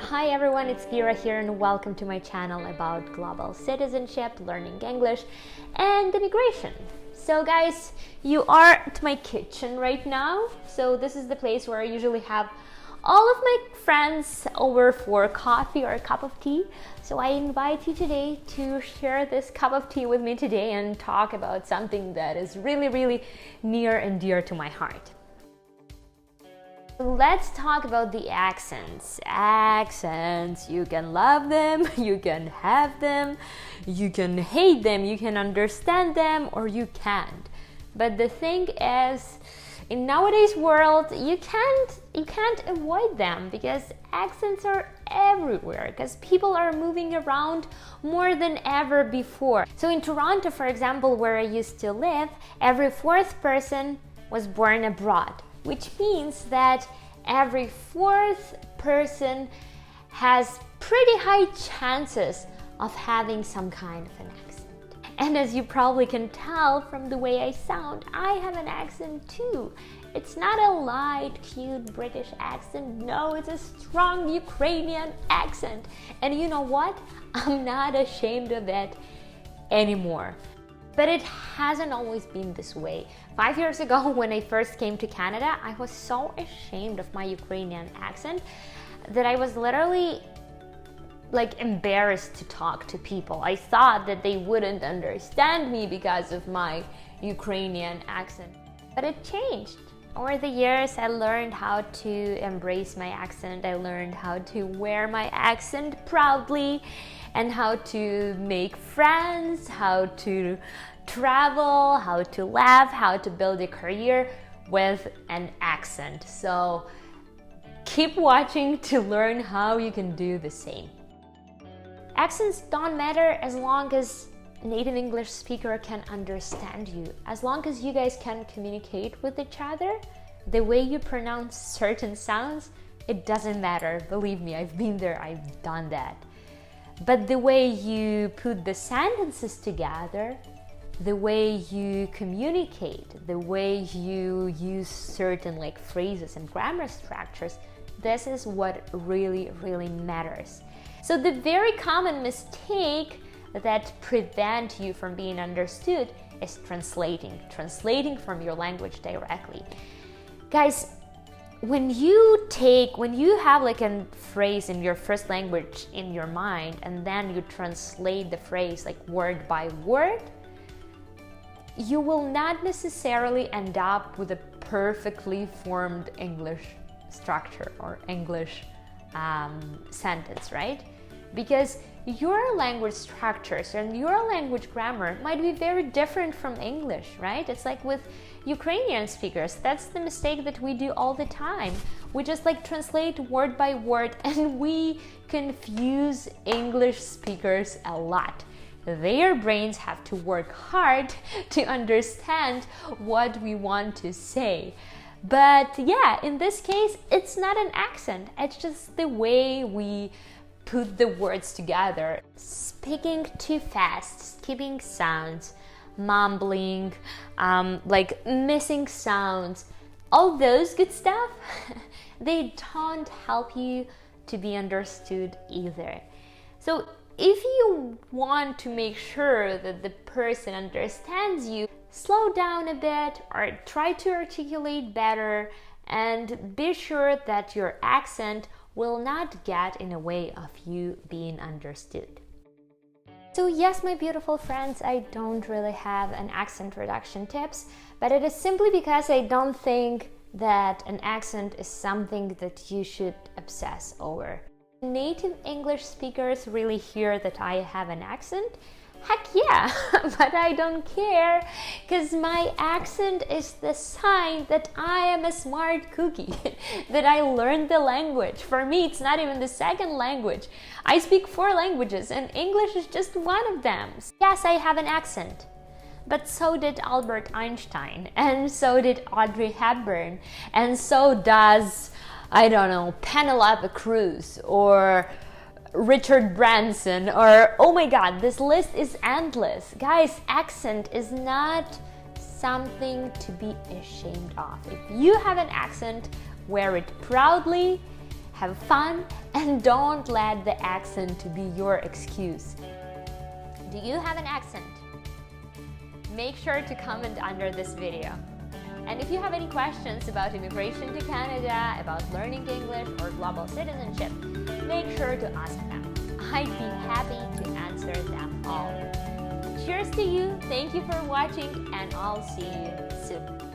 Hi everyone, it's Vira here and welcome to my channel about global citizenship, learning English and immigration. So guys, you are at my kitchen right now. So this is the place where I usually have all of my friends over for coffee or a cup of tea. So I invite you today to share this cup of tea with me today and talk about something that is really near and dear to my heart. Let's talk about the accents. Accents, you can love them, you can have them, you can hate them, you can understand them, or you can't. But the thing is, in nowadays world, you can't avoid them because accents are everywhere, because people are moving around more than ever before. So in Toronto, for example, where I used to live, every fourth person was born abroad, which means that every fourth person has pretty high chances of having some kind of an accent. And as you probably can tell from the way I sound, I have an accent too. It's not a light, cute British accent. No, it's a strong Ukrainian accent. And you know what? I'm not ashamed of it anymore. But it hasn't always been this way. 5 years ago, when I first came to Canada, I was so ashamed of my Ukrainian accent that I was literally embarrassed to talk to people. I thought that they wouldn't understand me because of my Ukrainian accent. But it changed. Over the years, I learned how to embrace my accent. I learned how to wear my accent proudly and how to make friends, how to travel, how to laugh, how to build a career with an accent. So keep watching to learn how you can do the same. Accents don't matter as long as native English speaker can understand you. As long as you guys can communicate with each other, the way you pronounce certain sounds, it doesn't matter. Believe me, I've been there, I've done that. But the way you put the sentences together, the way you communicate, the way you use certain phrases and grammar structures, this is what really matters. So the very common mistake that prevent you from being understood is translating from your language directly. Guys, when you have a phrase in your first language in your mind and then you translate the phrase word by word, you will not necessarily end up with a perfectly formed English structure or English sentence, right? Because your language structures and your language grammar might be very different from English, right? It's like with Ukrainian speakers, that's the mistake that we do all the time. We just translate word by word and we confuse English speakers a lot. Their brains have to work hard to understand what we want to say. But yeah, in this case, it's not an accent. It's just the way we put the words together. Speaking too fast, skipping sounds, mumbling, missing sounds, all those good stuff, they don't help you to be understood either. So if you want to make sure that the person understands you, slow down a bit or try to articulate better and be sure that your accent will not get in the way of you being understood. So yes, my beautiful friends, I don't really have an accent reduction tips, but it is simply because I don't think that an accent is something that you should obsess over. Native English speakers really hear that I have an accent. Heck yeah, but I don't care, because my accent is the sign that I am a smart cookie, that I learned the language. For me, it's not even the second language. I speak 4 languages and English is just one of them. Yes, I have an accent, but so did Albert Einstein, and so did Audrey Hepburn, and so does, I don't know, Penelope Cruz or Richard Branson, or oh my god, this list is endless. Guys, accent is not something to be ashamed of. If you have an accent, wear it proudly, have fun, and don't let the accent to be your excuse. Do you have an accent? Make sure to comment under this video. And if you have any questions about immigration to Canada, about learning English or global citizenship, make sure to ask them. I'd be happy to answer them all. Cheers to you, thank you for watching, and I'll see you soon.